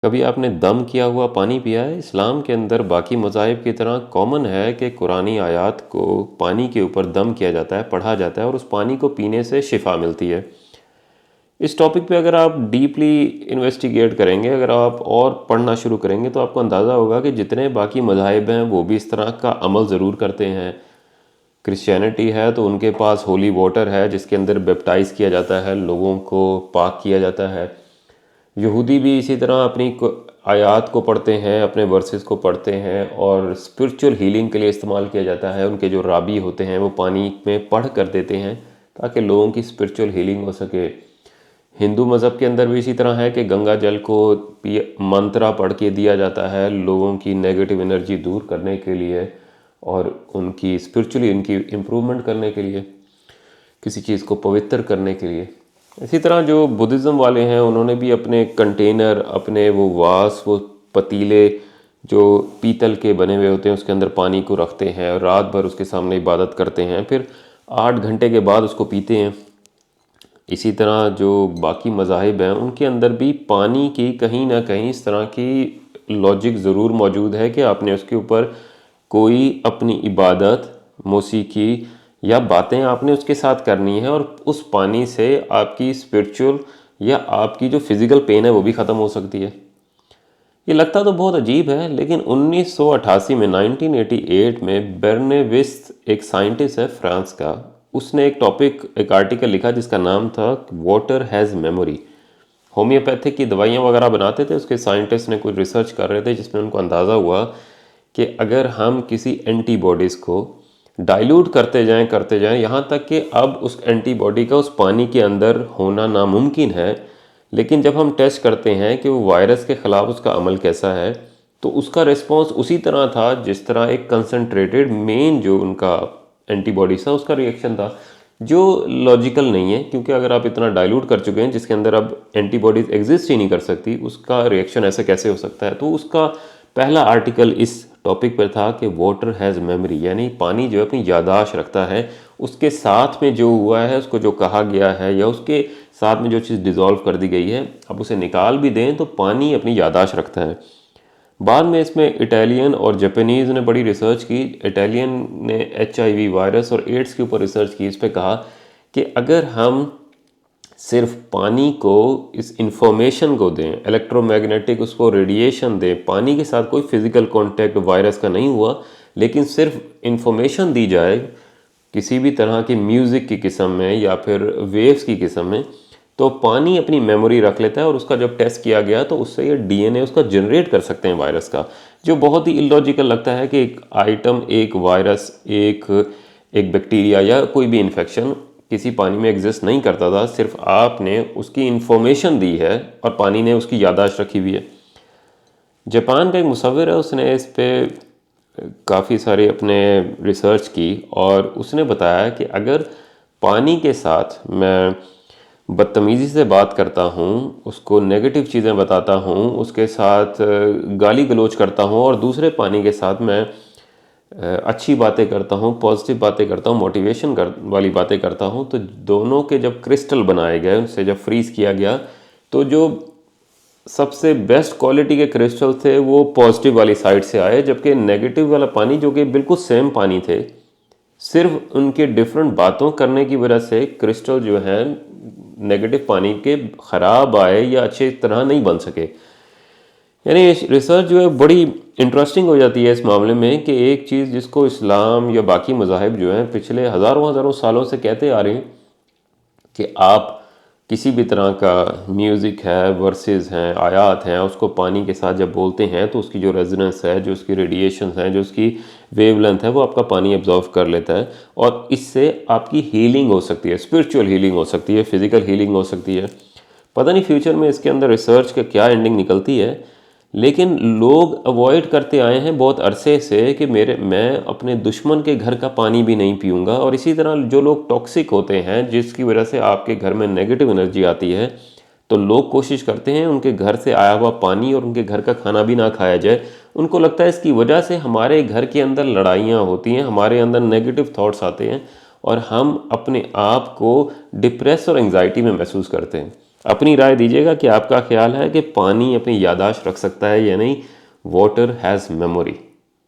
कभी आपने दम किया हुआ पानी पिया है? इस्लाम के अंदर बाकी मज़ाहिब की तरह कॉमन है कि कुरानी आयत को पानी के ऊपर दम किया जाता है, पढ़ा जाता है और उस पानी को पीने से शिफा मिलती है। इस टॉपिक पे अगर आप डीपली इन्वेस्टिगेट करेंगे, अगर आप और पढ़ना शुरू करेंगे तो आपको अंदाज़ा होगा कि जितने बाकी मज़ाहिब हैं वो भी इस तरह का अमल ज़रूर करते हैं। क्रिश्चियनिटी है तो उनके पास होली वाटर है जिसके अंदर बैप्टाइज़ किया जाता है, लोगों को पाक किया जाता है। यहूदी भी इसी तरह अपनी आयत को पढ़ते हैं, अपने वर्सेस को पढ़ते हैं और स्पिरिचुअल हीलिंग के लिए इस्तेमाल किया जाता है। उनके जो राबी होते हैं वो पानी में पढ़ कर देते हैं ताकि लोगों की स्पिरिचुअल हीलिंग हो सके। हिंदू मज़हब के अंदर भी इसी तरह है कि गंगा जल को मंत्रा पढ़ के दिया जाता है लोगों की नेगेटिव एनर्जी दूर करने के लिए और उनकी स्पिरिचुअली उनकी इम्प्रूवमेंट करने के लिए, किसी चीज़ को पवित्र करने के लिए। इसी तरह जो बुद्धिज़्म वाले हैं उन्होंने भी अपने कंटेनर, अपने वो वास, वो पतीले जो पीतल के बने हुए होते हैं उसके अंदर पानी को रखते हैं और रात भर उसके सामने इबादत करते हैं, फिर 8 घंटे के बाद उसको पीते हैं। इसी तरह जो बाकी मज़ाहिब हैं उनके अंदर भी पानी की कहीं ना कहीं इस तरह की लॉजिक ज़रूर मौजूद है कि आपने उसके ऊपर कोई अपनी इबादत, मौसीकी या बातें आपने उसके साथ करनी है और उस पानी से आपकी स्पिरिचुअल या आपकी जो फिज़िकल पेन है वो भी ख़त्म हो सकती है। ये लगता तो बहुत अजीब है लेकिन 1988 में 1988 में बेर्नेविस एक साइंटिस्ट है फ्रांस का, उसने एक आर्टिकल लिखा जिसका नाम था वाटर हैज़ मेमोरी। होम्योपैथिक की दवाइयाँ वगैरह बनाते थे, उसके साइंटिस्ट ने कुछ रिसर्च कर रहे थे जिसमें उनको अंदाज़ा हुआ कि अगर हम किसी एंटीबॉडीज़ को डाइल्यूट करते जाएं यहाँ तक कि अब उस एंटीबॉडी का उस पानी के अंदर होना नामुमकिन है, लेकिन जब हम टेस्ट करते हैं कि वो वायरस के ख़िलाफ़ उसका अमल कैसा है तो उसका रिस्पॉन्स उसी तरह था जिस तरह एक कंसनट्रेटेड मेन जो उनका एंटीबॉडीज़ था उसका रिएक्शन था, जो लॉजिकल नहीं है क्योंकि अगर आप इतना डाइल्यूट कर चुके हैं जिसके अंदर अब एंटीबॉडीज़ एग्जिस्ट ही नहीं कर सकती, उसका रिएक्शन ऐसे कैसे हो सकता है। तो उसका पहला आर्टिकल इस टॉपिक पर था कि वाटर हैज़ मेमोरी, यानी पानी जो है अपनी यादाश्त रखता है। उसके साथ में जो हुआ है, उसको जो कहा गया है या उसके साथ में जो चीज़ डिज़ोल्व कर दी गई है, अब उसे निकाल भी दें तो पानी अपनी यादाश्त रखता है। बाद में इसमें इटालियन और जापानीज़ ने बड़ी रिसर्च की। इटालियन ने HIV वायरस और एड्स के ऊपर रिसर्च की। इस पर कहा कि अगर हम सिर्फ पानी को इस इंफॉर्मेशन को दें, इलेक्ट्रोमैग्नेटिक उसको रेडिएशन दें, पानी के साथ कोई फिज़िकल कांटेक्ट वायरस का नहीं हुआ लेकिन सिर्फ इंफॉर्मेशन दी जाए किसी भी तरह की म्यूज़िक की किस्म में या फिर वेव्स की किस्म में, तो पानी अपनी मेमोरी रख लेता है और उसका जब टेस्ट किया गया तो उससे ये DNA उसका जनरेट कर सकते हैं वायरस का, जो बहुत ही इलॉजिकल लगता है कि एक आइटम, एक वायरस, एक बैक्टीरिया या कोई भी इन्फेक्शन किसी पानी में एग्जिस्ट नहीं करता था, सिर्फ आपने उसकी इंफॉर्मेशन दी है और पानी ने उसकी यादाश्त रखी हुई है। जापान का एक मुसव्विर है, उसने इस पे काफ़ी सारे अपने रिसर्च की और उसने बताया कि अगर पानी के साथ मैं बदतमीज़ी से बात करता हूँ, उसको नेगेटिव चीज़ें बताता हूँ, उसके साथ गाली गलौज करता हूँ और दूसरे पानी के साथ मैं अच्छी बातें करता हूँ, पॉजिटिव बातें करता हूँ, वाली बातें करता हूँ, तो दोनों के जब क्रिस्टल बनाए गए, उनसे जब फ्रीज़ किया गया तो जो सबसे बेस्ट क्वालिटी के क्रिस्टल थे वो पॉजिटिव वाली साइड से आए, जबकि नेगेटिव वाला पानी जो कि बिल्कुल सेम पानी थे, सिर्फ उनके डिफरेंट बातों करने की वजह से क्रिस्टल जो है नेगेटिव पानी के ख़राब आए या अच्छे तरह नहीं बन सके। यानी रिसर्च जो है बड़ी इंटरेस्टिंग हो जाती है इस मामले में कि एक चीज़ जिसको इस्लाम या बाकी मज़ाहिब जो हैं पिछले हज़ारों हज़ारों सालों से कहते आ रहे हैं कि आप किसी भी तरह का म्यूज़िक है, वर्सेस हैं, आयात हैं, उसको पानी के साथ जब बोलते हैं तो उसकी जो रेजोनेंस है, जो उसकी रेडिएशंस हैं, जो उसकी वेवलेंथ है, वो आपका पानी एब्जॉर्व कर लेता है और इससे आपकी हीलिंग हो सकती है, स्पिरिचुअल हीलिंग हो सकती है, फिज़िकल हीलिंग हो सकती है। पता नहीं फ्यूचर में इसके अंदर रिसर्च का क्या एंडिंग निकलती है, लेकिन लोग अवॉइड करते आए हैं बहुत अरसे से कि मैं अपने दुश्मन के घर का पानी भी नहीं पीऊँगा। और इसी तरह जो लोग टॉक्सिक होते हैं जिसकी वजह से आपके घर में नेगेटिव एनर्जी आती है, तो लोग कोशिश करते हैं उनके घर से आया हुआ पानी और उनके घर का खाना भी ना खाया जाए। उनको लगता है इसकी वजह से हमारे घर के अंदर लड़ाइयाँ होती हैं, हमारे अंदर नेगेटिव थॉट्स आते हैं और हम अपने आप को डिप्रेस और एंग्जाइटी में महसूस करते हैं। अपनी राय दीजिएगा कि आपका ख्याल है कि पानी अपनी याददाश्त रख सकता है या नहीं। Water has memory.